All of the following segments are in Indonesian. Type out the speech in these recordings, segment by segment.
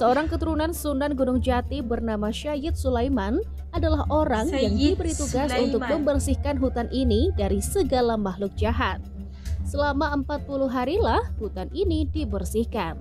Seorang keturunan Sunan Gunung Jati bernama Syahid Sulaiman adalah orang yang diberi tugas untuk membersihkan hutan ini dari segala makhluk jahat. Selama 40 harilah hutan ini dibersihkan.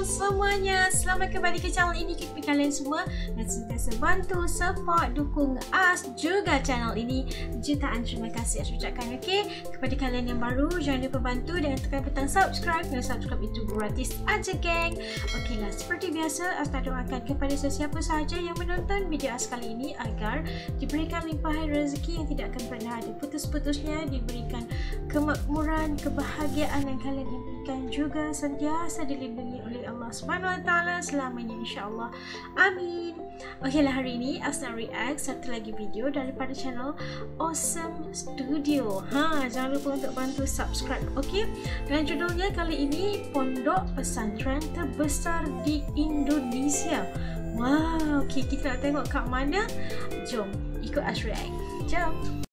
Semuanya, selamat kembali ke channel ini. Kepada kalian semua dan sentiasa bantu, support, dukung us juga channel ini, jutaan terima kasih saya ucapkan. Kepada kalian yang baru, jangan lupa bantu dengan tekan butang subscribe. Dan subscribe itu gratis aja, geng. Okeylah, seperti biasa, Asta doakan kepada sesiapa sahaja yang menonton video As kali ini agar diberikan limpahan rezeki yang tidak akan pernah ada putus-putusnya, diberikan kemakmuran, kebahagiaan yang kalian impikan, juga sentiasa dilindungi oleh Allah Subhanahu Wa Taala selamanya, insya-Allah. Amin. Okeylah, hari ini Asna react satu lagi video daripada channel Awesome Studio. Jangan lupa untuk bantu subscribe. Okey. Dan judulnya kali ini Pondok Pesantren Terbesar di Indonesia. Wow, okey, kita nak tengok kat mana? Jom ikut As react. Jom.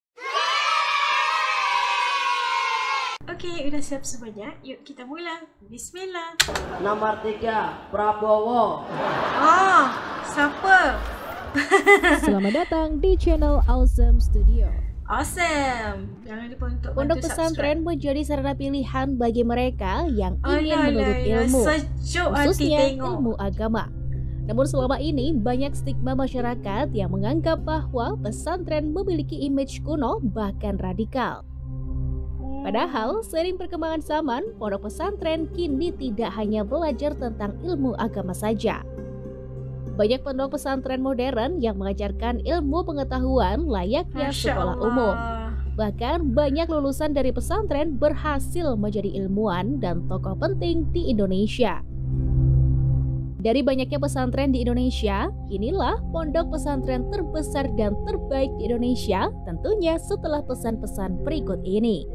Okey, udah siap semuanya. Yuk kita mula. Bismillah. Nomor 3, Prabowo. Siapa? Selamat datang di channel Awesome Studio. Awesome. Jangan lupa untuk Pondok pesantren menjadi sarana pilihan bagi mereka yang ingin menuntut ilmu, khususnya ilmu agama. Namun selama ini banyak stigma masyarakat yang menganggap bahwa pesantren memiliki image kuno bahkan radikal. Padahal, seiring perkembangan zaman, pondok pesantren kini tidak hanya belajar tentang ilmu agama saja. Banyak pondok pesantren modern yang mengajarkan ilmu pengetahuan layaknya sekolah umum. Bahkan, banyak lulusan dari pesantren berhasil menjadi ilmuwan dan tokoh penting di Indonesia. Dari banyaknya pesantren di Indonesia, inilah pondok pesantren terbesar dan terbaik di Indonesia, tentunya setelah pesan-pesan berikut ini.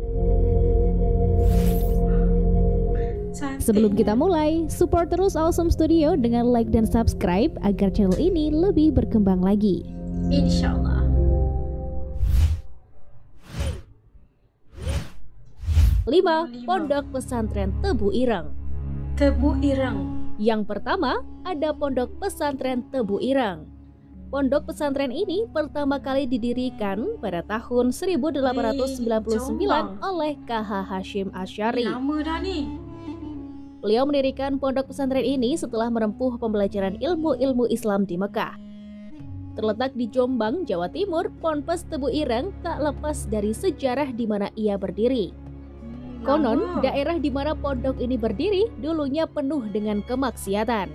Sebelum kita mulai, support terus Awesome Studio dengan like dan subscribe agar channel ini lebih berkembang lagi. InsyaAllah. Lima, Pondok Pesantren Tebu Ireng. Tebu Ireng. Yang pertama, ada Pondok Pesantren Tebu Ireng. Pondok pesantren ini pertama kali didirikan pada tahun 1899 oleh KH Hashim Asy'ari. Lama dah ni. Beliau mendirikan pondok pesantren ini setelah menempuh pembelajaran ilmu-ilmu Islam di Mekah. Terletak di Jombang, Jawa Timur, Ponpes Tebu Ireng tak lepas dari sejarah di mana ia berdiri. Konon, daerah di mana pondok ini berdiri dulunya penuh dengan kemaksiatan.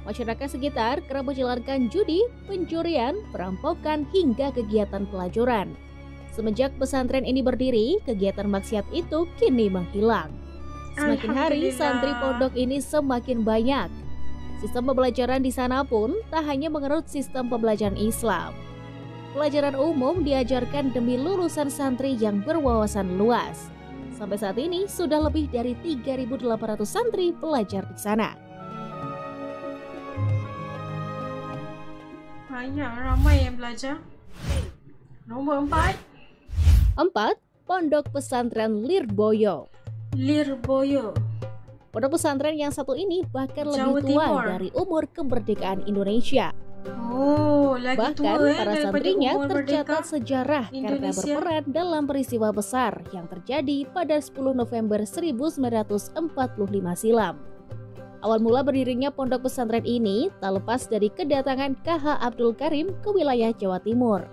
Masyarakat sekitar kerap menjalankan judi, pencurian, perampokan, hingga kegiatan pelacuran. Semenjak pesantren ini berdiri, kegiatan maksiat itu kini menghilang. Semakin hari, santri pondok ini semakin banyak. Sistem pembelajaran di sana pun tak hanya mengerut sistem pembelajaran Islam. Pelajaran umum diajarkan demi lulusan santri yang berwawasan luas. Sampai saat ini, sudah lebih dari 3.800 santri belajar di sana. Banyak, ramai yang belajar. Nombor 4. 4. Pondok Pesantren Lirboyo. Lirboyo. Pondok pesantren yang satu ini bahkan Jawa lebih tua Timur. dari umur kemerdekaan Indonesia. Lagi Bahkan tua para santrinya tercatat sejarah karena Indonesia berperan dalam peristiwa besar yang terjadi pada 10 November 1945 silam. Awal mula berdirinya pondok pesantren ini tak lepas dari kedatangan KH Abdul Karim ke wilayah Jawa Timur.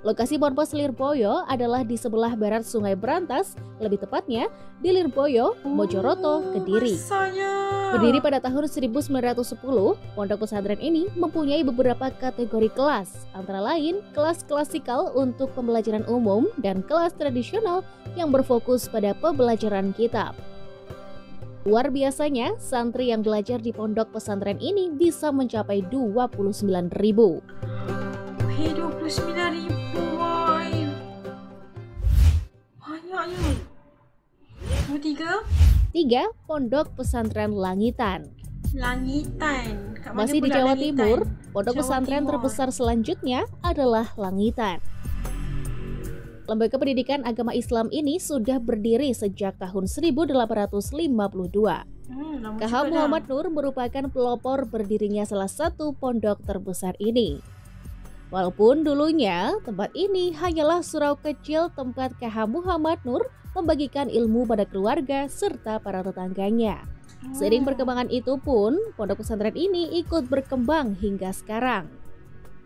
Lokasi Ponpes Lirboyo adalah di sebelah barat Sungai Berantas, lebih tepatnya di Lirboyo, Mojoroto, Kediri. Berdiri pada tahun 1910, pondok pesantren ini mempunyai beberapa kategori kelas, antara lain kelas klasikal untuk pembelajaran umum dan kelas tradisional yang berfokus pada pembelajaran kitab. Luar biasanya, santri yang belajar di pondok pesantren ini bisa mencapai 29.000. 29.000, boy. Banyaknya. Nombor 3. 3. Pondok Pesantren Langitan. Langitan. Kat mana Masih di pula Jawa Langitan? Timur, pondok Jawa pesantren Timur. terbesar selanjutnya adalah Langitan. Lembaga pendidikan agama Islam ini sudah berdiri sejak tahun 1852. KH Muhammad Nur merupakan pelopor berdirinya salah satu pondok terbesar ini. Walaupun dulunya tempat ini hanyalah surau kecil tempat KH Muhammad Nur membagikan ilmu pada keluarga serta para tetangganya. Seiring perkembangan itu pun, pondok pesantren ini ikut berkembang hingga sekarang.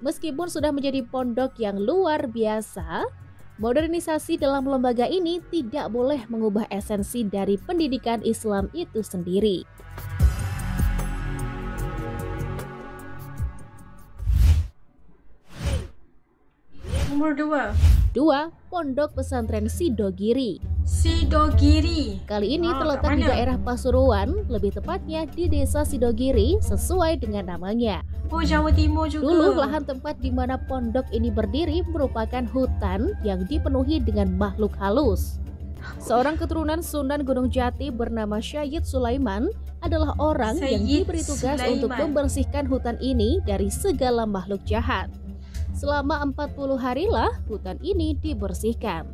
Meskipun sudah menjadi pondok yang luar biasa, modernisasi dalam lembaga ini tidak boleh mengubah esensi dari pendidikan Islam itu sendiri. Nomor 2, Pondok Pesantren Sidogiri. Sidogiri. Kali ini terletak di daerah Pasuruan, lebih tepatnya di Desa Sidogiri sesuai dengan namanya. Oh, Jawa Timur juga. Dulu lahan tempat di mana pondok ini berdiri merupakan hutan yang dipenuhi dengan makhluk halus. Seorang keturunan Sunan Gunung Jati bernama Syed Sulaiman adalah orang yang diberi tugas untuk membersihkan hutan ini dari segala makhluk jahat. Selama 40 harilah hutan ini dibersihkan.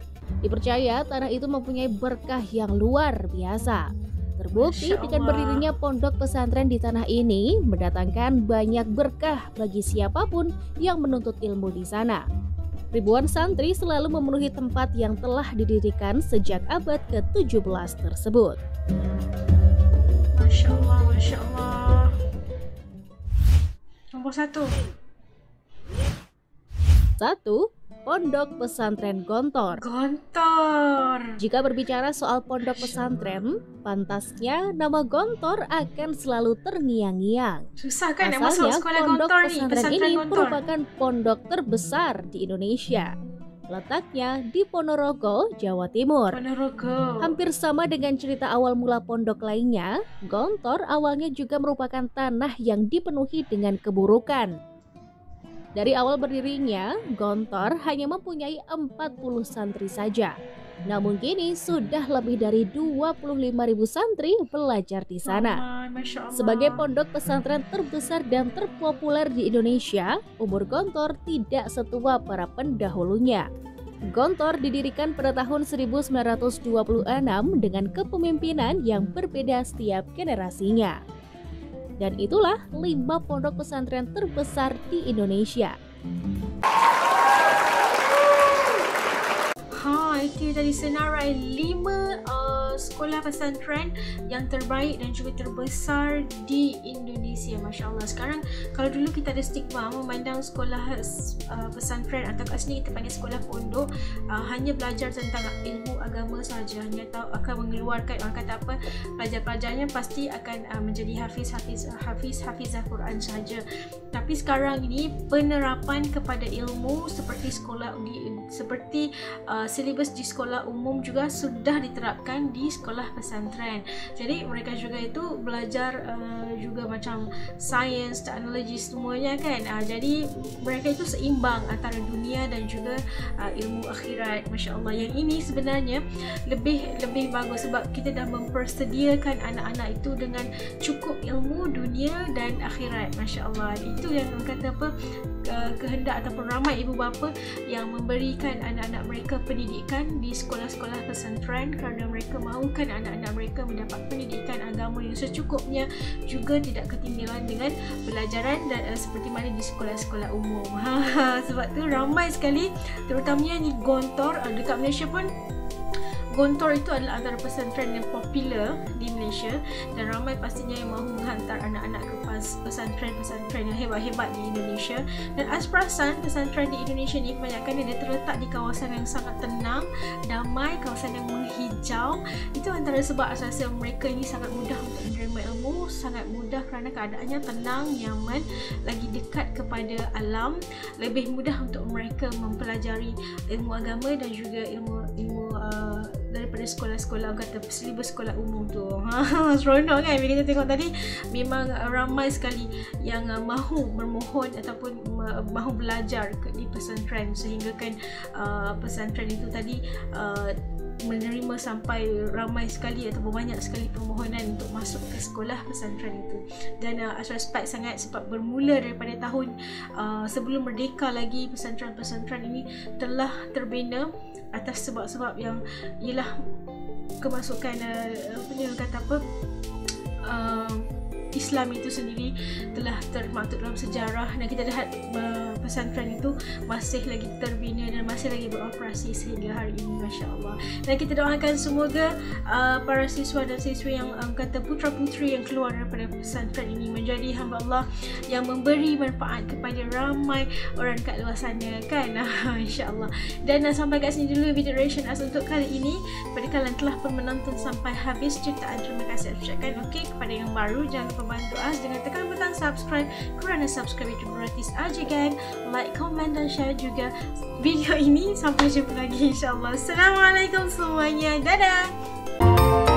Dipercaya tanah itu mempunyai berkah yang luar biasa. Terbukti dengan berdirinya pondok pesantren di tanah ini mendatangkan banyak berkah bagi siapapun yang menuntut ilmu di sana. Ribuan santri selalu memenuhi tempat yang telah didirikan sejak abad ke-17 tersebut. Masya Allah, Masya Allah. Nomor 1, Pondok Pesantren Gontor. Jika berbicara soal pondok pesantren, pantasnya nama Gontor akan selalu terngiang-ngiang. Susah kan nak masuk sekolah Gontor ni? Pesantren ini merupakan pondok terbesar di Indonesia. Letaknya di Ponorogo, Jawa Timur. Hampir sama dengan cerita awal mula pondok lainnya, Gontor awalnya juga merupakan tanah yang dipenuhi dengan keburukan. Dari awal berdirinya, Gontor hanya mempunyai 40 santri saja. Namun kini sudah lebih dari 25.000 santri belajar di sana. Sebagai pondok pesantren terbesar dan terpopuler di Indonesia, umur Gontor tidak setua para pendahulunya. Gontor didirikan pada tahun 1926 dengan kepemimpinan yang berbeda setiap generasinya. Dan itulah 5 pondok pesantren terbesar di Indonesia. Itu tadi senarai 5 sekolah pesantren yang terbaik dan juga terbesar di Indonesia. Masya Allah. Sekarang kalau dulu kita ada stigma memandang sekolah pesantren atau kat sini kita panggil sekolah pondok hanya belajar tentang ilmu agama saja, hanya tahu akan mengeluarkan orang kata apa, pelajar-pelajarnya pasti akan menjadi hafizah Quran saja. Tapi sekarang ini penerapan kepada ilmu seperti silibus di sekolah umum juga sudah diterapkan di sekolah pesantren. Jadi mereka juga itu belajar juga macam sains, teknologi semuanya kan. Jadi mereka itu seimbang antara dunia dan juga ilmu akhirat. Masya Allah. Yang ini sebenarnya lebih bagus sebab kita dah mempersediakan anak-anak itu dengan cukup ilmu dunia dan akhirat. Masya Allah. Itu yang kata apa, kehendak ataupun ramai ibu bapa yang memberikan anak-anak mereka pendidikan di sekolah-sekolah pesantren kerana mereka mahukan anak-anak mereka mendapat pendidikan agama yang secukupnya, juga tidak ketinggalan dengan pelajaran dan seperti mana di sekolah-sekolah umum. Sebab tu ramai sekali, terutamanya ni Gontor dekat Malaysia pun. Gontor itu adalah antara pesantren yang popular di Malaysia dan ramai pastinya yang mahu menghantar anak-anak ke pesantren-pesantren yang hebat-hebat di Indonesia. Dan as perasan, pesantren di Indonesia ni kebanyakan dia terletak di kawasan yang sangat tenang, damai, kawasan yang menghijau. Itu antara sebab asal mereka ini sangat mudah untuk menerima ilmu, sangat mudah kerana keadaannya tenang, nyaman, lagi dekat kepada alam, lebih mudah untuk mereka mempelajari ilmu agama dan juga ilmu daripada sekolah-sekolah kata silibus sekolah umum tu. Seronok kan bila kita tengok tadi. Memang ramai sekali yang mahu bermohon ataupun mahu belajar di pesantren, sehingga kan pesantren itu tadi menerima sampai ramai sekali ataupun banyak sekali permohonan untuk masuk ke sekolah pesantren itu. Dan respect sangat sebab bermula daripada tahun sebelum merdeka lagi, pesantren-pesantren ini telah terbina atas sebab-sebab yang ialah kemasukan kata apa, Islam itu sendiri telah termaktub dalam sejarah, dan kita lihat pesantren itu masih lagi terbina dan masih lagi beroperasi sehingga hari ini, Masya Allah. Dan kita doakan semoga para siswa dan siswi yang kata putra-putri yang keluar daripada pesantren ini menjadi hamba Allah yang memberi manfaat kepada ramai orang kat luar sana kan. InsyaAllah. Dan sampai kat sini dulu video reaction As untuk kali ini. Kepada kalian telah pun menonton sampai habis jutaan terima kasih ucapkan. Okey, kepada yang baru jangan lupa bantu As dengan tekan butang subscribe, kerana subscribe itu gratis aja kan. Like, komen dan share juga video ini. Sampai jumpa lagi insyaAllah. Assalamualaikum semuanya. Dadah.